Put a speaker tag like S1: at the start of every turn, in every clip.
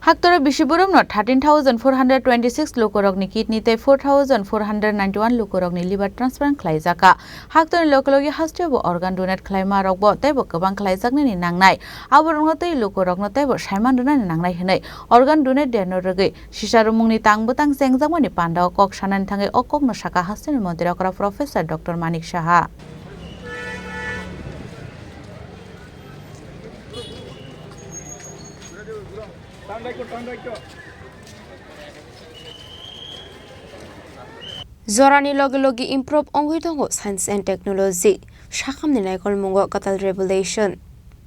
S1: Haktore Bishiburum not 13,426 lokorogni kidney te 4,491 lokorogni liver transplant klaijaka. Haktore lokologi hastebo organ donate klaima rogbo tebo gobang klaijak ni nangnai. Aborongotei lokorogno tebo shaiman donani nangnai hinai. Organ donate deno rogi shisharumungni tangbutang sengjangmani pandao kok shanan thangai okok no shaka hasteni montirakora Professor Dr. Manik Shaha.
S2: Zorani logi improve ongoitongo science and technology shakamni naikol mungo katal revelation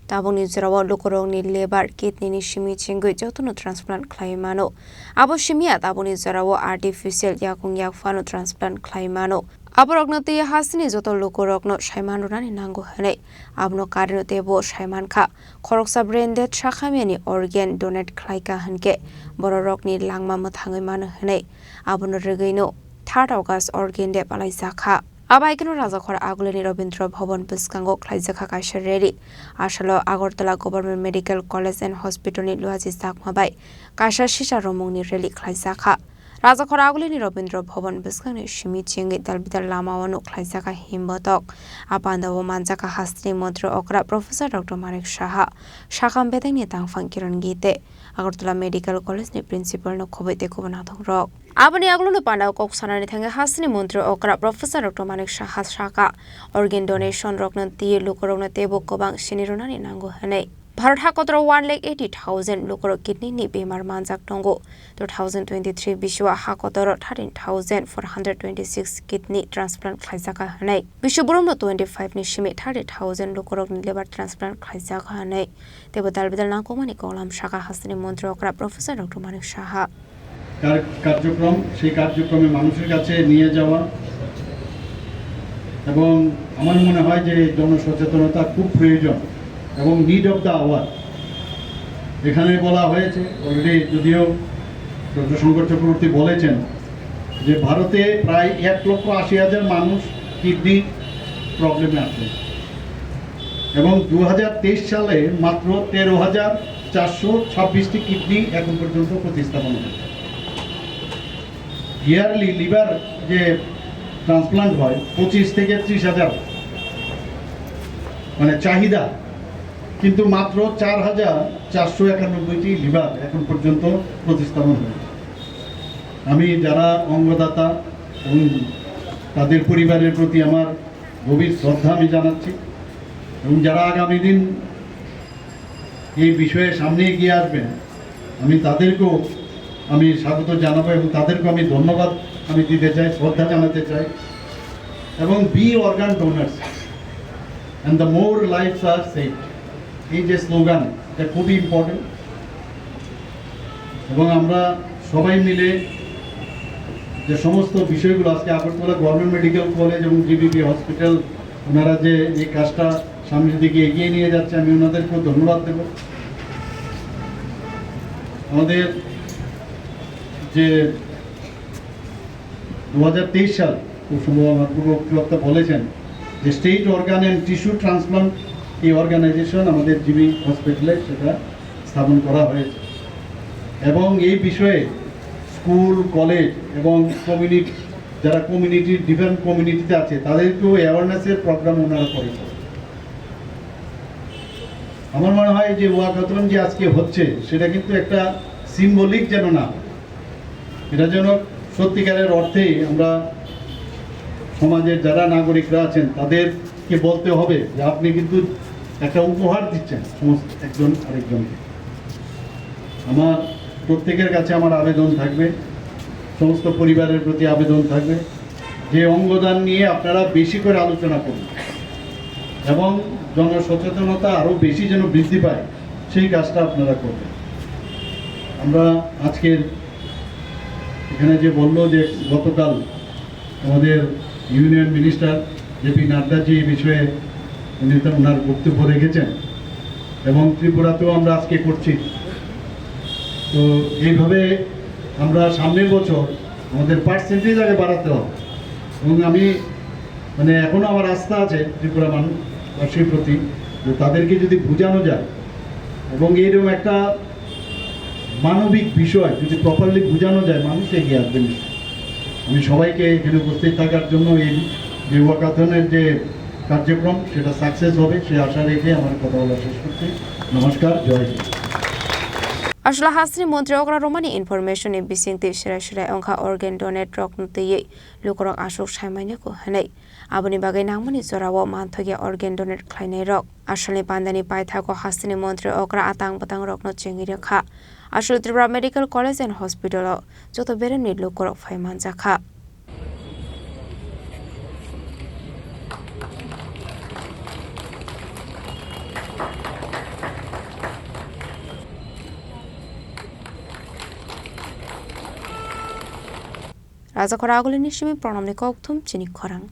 S2: taboni zorawo lokorongni liver kidney ni shimi chingoi jotono transplant klaimano abo shimia taboni zorawo artificial yakung yakfano transplant klaimano aborogno te hasini joto lokorogno shaimano rani nango hane abno karino tebo shaiman kha khoroksa branded shakhamiani organ donate klaika hanke bororokni langma mathangai mano hane abono regaino 3 August organ de palaisakha abaikeno rajakhora aguleni Rabindra Bhavan Biskango khlaijaka kaishareri ashalo Agartala Government Medical College and Hospital ni luaji sakmabai kaisha shisha romongni reli khlaijaka rajakhora aguleni Rabindra Bhavan Biskangni shimi chingi dalbidal lamawano khlaijaka himbotok apandawo manjaka hastri mantri okra Professor Dr. Manik Shaha shakam bedengni tangfang kiran gite Agartala Medical College ni principal no khobete kubanathong rok Abani agluno pandao kok sanani thange hasni mantri okra Professor Dr. Manik Shaha shaka organ donation rokna ti lokorogna tebo kobang sinirunani nango hanai Bharat hakotro 1,80,000 lokoro kidney ni bemar manjak tongo 2023 bishwa hakotro 13,426 kidney transplant khlaijaka hanai bishwburum 25 ni shimi 30,000 lokorok ni liver transplant khlaijaka hanai tebo dalbidal nangkomani kolam shaka hasni mantri okra Professor Dr. Manik Shaha
S3: কার্যক্রম সেই কার্যক্রমে মানুষের কাছে নিয়ে যাওয়া এবং আমার মনে হয় যে জনসচেতনতা খুব প্রয়োজন এবং নিড অফ দ্য আওয়ার এখানে বলা হয়েছে অলরেডি যদিও ডক্টর শঙ্কর চক্রবর্তী বলেছেন যে ভারতে প্রায় 1,80,000 মানুষ কিডনি প্রবলেমে আছে এবং 2023 সালে মাত্র 13,426টি কিডনি এখন পর্যন্ত প্রতিস্থাপন হয়েছে ইয়ারলি লিভার যে ট্রান্সপ্লান্ট হয় 25 থেকে 30,000 মানে চাহিদা কিন্তু মাত্র 4,491টি লিভার এখন পর্যন্ত প্রতিস্থাপন হয়েছে আমি যারা অঙ্গদাতা এবং তাদের পরিবারের প্রতি আমার গভীর শ্রদ্ধা আমি জানাচ্ছি এবং যারা আগামী দিন এই বিষয়ে সামনে এগিয়ে আসবেন আমি তাদেরকেও আমি স্বাগত জানাবো এবং তাদেরকে আমি ধন্যবাদ আমি দিতে চাই শ্রদ্ধা জানাতে চাই এবং be organ donors and the more lives are saved এই যে স্লোগান এটা খুবই ইম্পর্টেন্ট এবং আমরা সবাই মিলে যে সমস্ত বিষয়গুলো আজকে আগরতলা গভর্নমেন্ট মেডিকেল কলেজ এবং জিবিপি হসপিটাল ওনারা যে এই কাজটা সামনের দিকে এগিয়ে নিয়ে যাচ্ছে আমি ওনাদেরকেও ধন্যবাদ দেব আমাদের যে 2023 সাল খুব সম্ভব আমার পূর্ববক্তা বলেছেন যে state organ and tissue transplant এই অর্গানাইজেশন আমাদের জিবি হসপিটালে সেটা স্থাপন করা হয়েছে এবং এই বিষয়ে স্কুল কলেজ এবং কমিউনিটি যারা কমিউনিটির ডিফারেন্ট কমিউনিটিতে আছে তাদেরকেও অ্যাওয়ারনেসের প্রোগ্রাম ওনারা করেছে আমার মনে হয় যে ওয়াকাথন যে আজকে হচ্ছে সেটা কিন্তু একটা সিম্বলিক যেন না এটা যেন সত্যিকারের অর্থেই আমরা সমাজের যারা নাগরিকরা আছেন তাদেরকে বলতে হবে যে আপনি কিন্তু একটা উপহার দিচ্ছেন সমস্ত একজন আরেকজনকে আমার প্রত্যেকের কাছে আমার আবেদন থাকবে সমস্ত পরিবারের প্রতি আবেদন থাকবে যে অঙ্গদান নিয়ে আপনারা বেশি করে আলোচনা করুন এবং জনসচেতনতা আরও বেশি যেন বৃদ্ধি পায় সেই কাজটা আপনারা করবেন আমরা আজকের এখানে যে বললো যে গতকাল আমাদের ইউনিয়ন মিনিস্টার জেপি নাড্ডাজি এই বিষয়ে উনি তো ওনার বক্তব্য রেখেছেন এবং ত্রিপুরাতেও আমরা আজকে করছি তো এইভাবে আমরা সামনের বছর আমাদের পার্সেন্টেজ আগে বাড়াতে হবে এবং আমি মানে এখনও আমার আস্থা আছে ত্রিপুরা মানুষের প্রতি যে তাদেরকে যদি বোঝানো যায় এবং এইরকম একটা মানবিক বিষয় যদি প্রপারলি বোঝানো যায় মানুষ এগিয়ে আসবে নিশ্চয়ই। আমি সবাইকে এখানে উপস্থিত থাকার জন্য এই যে ওয়াকাথনের যে কার্যক্রম সেটা সাকসেস হবে সে আশা রেখে আমার কথা বলা শেষ করছি। নমস্কার, জয় Hind.
S2: Ashla hasni Montri okra romani information in bisingti shira onka organ donate rock nutiye lukorok ashok shaimanya ko hanai aboni bagai nangmani zorawo manthogia organ donate khlainai rok ashali pandani paitha ko hasni Montri okra atang patang rok no chengi rakha ashul Tripura Medical College and Hospital joto beremni lukorok phaiman jakha Raja Koragulini Shimi Pronamni Koktum Chini Korang.